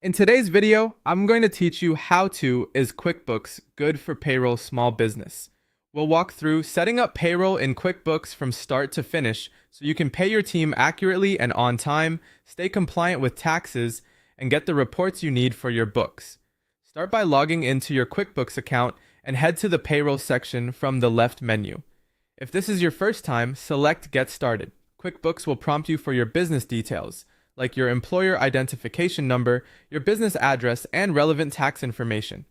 In today's video, I'm going to teach you how to is QuickBooks good for payroll small business. We'll walk through setting up payroll in QuickBooks from start to finish so you can pay your team accurately and on time, stay compliant with taxes, and get the reports you need for your books. Start by logging into your QuickBooks account and head to the payroll section from the left menu. If this is your first time, select Get Started. QuickBooks will prompt you for your business details, like your employer identification number, your business address, and relevant tax information.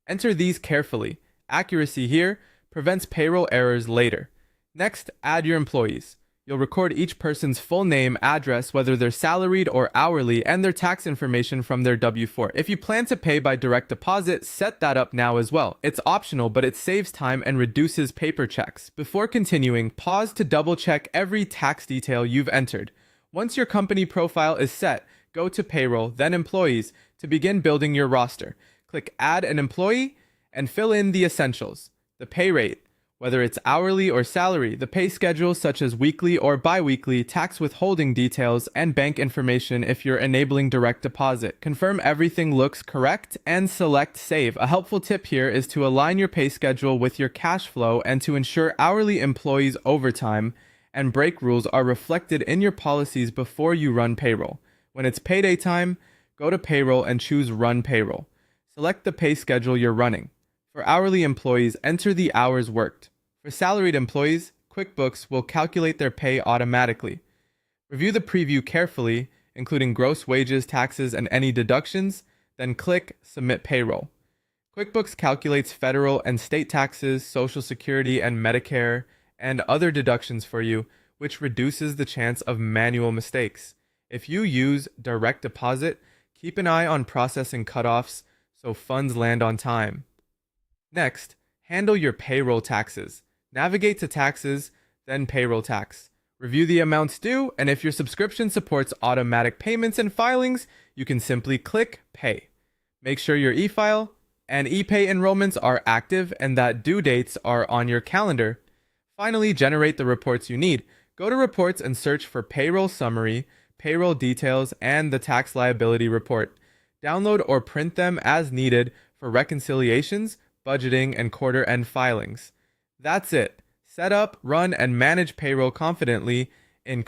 Enter these carefully. Accuracy here prevents payroll errors later. Next, add your employees. You'll record each person's full name, address, whether they're salaried or hourly, and their tax information from their W-4. If you plan to pay by direct deposit, set that up now as well. It's optional, but it saves time and reduces paper checks. Before continuing, pause to double check every tax detail you've entered. Once your company profile is set, go to Payroll, then Employees to begin building your roster. Click Add an Employee and fill in the essentials: the pay rate, whether it's hourly or salary, the pay schedule such as weekly or bi-weekly, tax withholding details, and bank information if you're enabling direct deposit. Confirm everything looks correct and select Save. A helpful tip here is to align your pay schedule with your cash flow and to ensure hourly employees' overtime and break rules are reflected in your policies before you run payroll. When it's payday time, go to Payroll and choose Run Payroll. Select the pay schedule you're running. For hourly employees, enter the hours worked. For salaried employees, QuickBooks will calculate their pay automatically. Review the preview carefully, including gross wages, taxes, and any deductions, then click Submit Payroll. QuickBooks calculates federal and state taxes, Social Security, and Medicare, and other deductions for you, which reduces the chance of manual mistakes. If you use direct deposit, keep an eye on processing cutoffs so funds land on time. Next, handle your payroll taxes. Navigate to Taxes, then Payroll Tax. Review the amounts due, and if your subscription supports automatic payments and filings, you can simply click Pay. Make sure your e-file and e-pay enrollments are active and that due dates are on your calendar. Finally, generate the reports you need. Go to Reports and search for Payroll Summary, Payroll Details, and the Tax Liability Report. Download or print them as needed for reconciliations, budgeting, and quarter-end filings. That's it. Set up, run, and manage payroll confidently in